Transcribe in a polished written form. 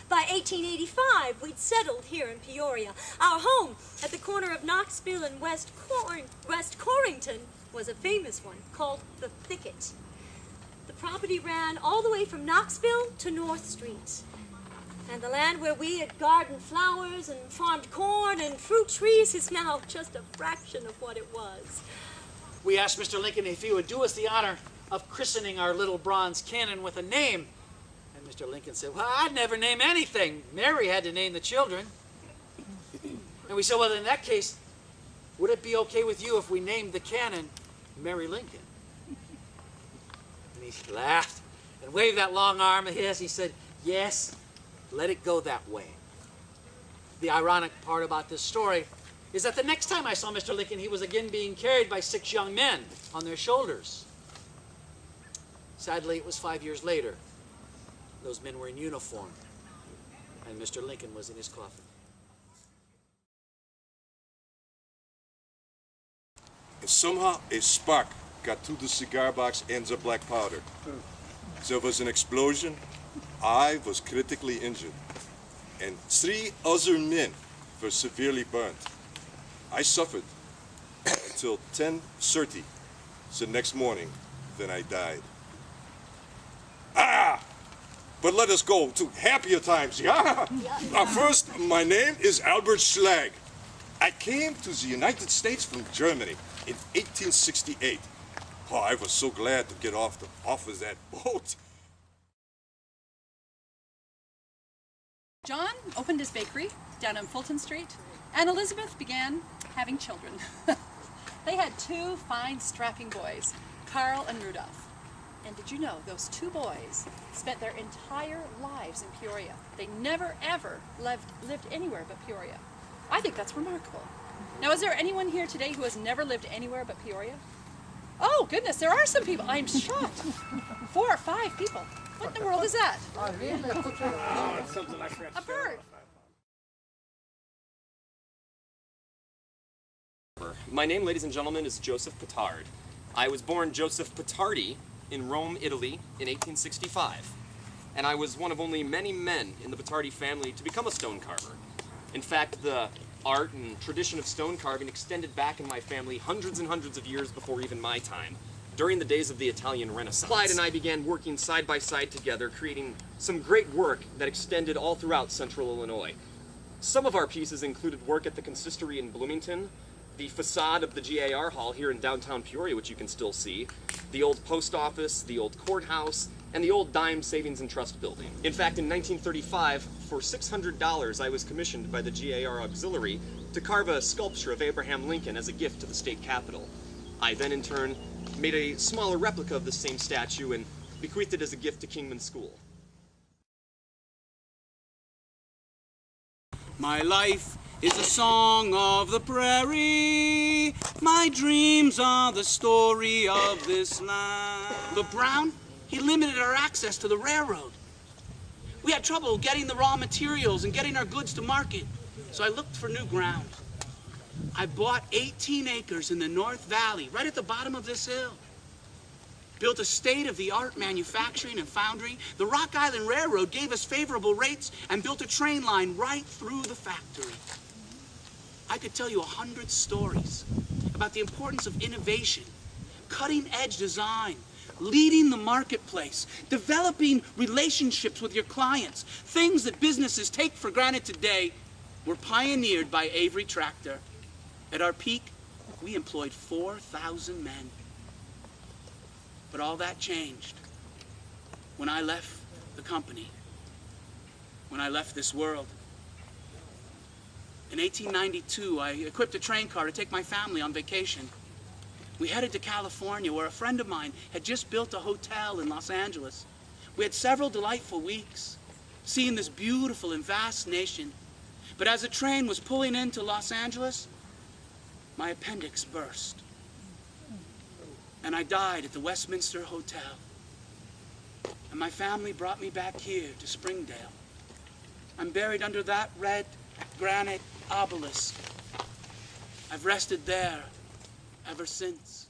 By 1885, we'd settled here in Peoria. Our home at the corner of Knoxville and West Corrington was a famous one called the Thicket. The property ran all the way from Knoxville to North Street. And the land where we had gardened flowers and farmed corn and fruit trees is now just a fraction of what it was. We asked Mr. Lincoln if he would do us the honor of christening our little bronze cannon with a name. And Mr. Lincoln said, well, I'd never name anything. Mary had to name the children. And we said, well, in that case, would it be okay with you if we named the cannon Mary Lincoln? And he laughed and waved that long arm of his. He said, yes, let it go that way. The ironic part about this story is that the next time I saw Mr. Lincoln, he was again being carried by 6 young men on their shoulders. Sadly, it was 5 years later. Those men were in uniform, and Mr. Lincoln was in his coffin. And somehow a spark got through the cigar box ends of black powder. So it was an explosion. I was critically injured, and 3 other men were severely burned. I suffered until 10:30 the next morning, then I died. But let us go to happier times, yeah? First, my name is Albert Schlag. I came to the United States from Germany in 1868. Oh, I was so glad to get off of that boat. John opened his bakery down on Fulton Street, and Elizabeth began having children. They had 2 fine, strapping boys, Carl and Rudolph. And did you know those 2 boys spent their entire lives in Peoria? They never, ever lived anywhere but Peoria. I think that's remarkable. Now, is there anyone here today who has never lived anywhere but Peoria? Oh, goodness, there are some people. I'm shocked. 4 or 5 people. What in the world is that? A bird. My name, ladies and gentlemen, is Joseph Petarde. I was born Joseph Petarde in Rome, Italy in 1865. And I was one of only many men in the Petarde family to become a stone carver. In fact, the art and tradition of stone carving extended back in my family hundreds and hundreds of years before even my time, during the days of the Italian Renaissance. Clyde and I began working side by side together, creating some great work that extended all throughout central Illinois. Some of our pieces included work at the consistory in Bloomington, the facade of the GAR Hall here in downtown Peoria, which you can still see, the old post office, the old courthouse, and the old Dime Savings and Trust building. In fact, in 1935, for $600, I was commissioned by the GAR Auxiliary to carve a sculpture of Abraham Lincoln as a gift to the state capitol. I then, in turn, made a smaller replica of the same statue and bequeathed it as a gift to Kingman School. My life is a song of the prairie. My dreams are the story of this land. But Brown, he limited our access to the railroad. We had trouble getting the raw materials and getting our goods to market, so I looked for new ground. I bought 18 acres in the North Valley, right at the bottom of this hill. Built a state-of-the-art manufacturing and foundry. The Rock Island Railroad gave us favorable rates and built a train line right through the factory. I could tell you 100 stories about the importance of innovation, cutting-edge design, leading the marketplace, developing relationships with your clients. Things that businesses take for granted today were pioneered by Avery Tractor. At our peak, we employed 4,000 men. But all that changed when I left the company, when I left this world. In 1892, I equipped a train car to take my family on vacation. We headed to California, where a friend of mine had just built a hotel in Los Angeles. We had several delightful weeks, seeing this beautiful and vast nation. But as the train was pulling into Los Angeles, my appendix burst. And I died at the Westminster Hotel. And my family brought me back here to Springdale. I'm buried under that red granite obelisk. I've rested there ever since.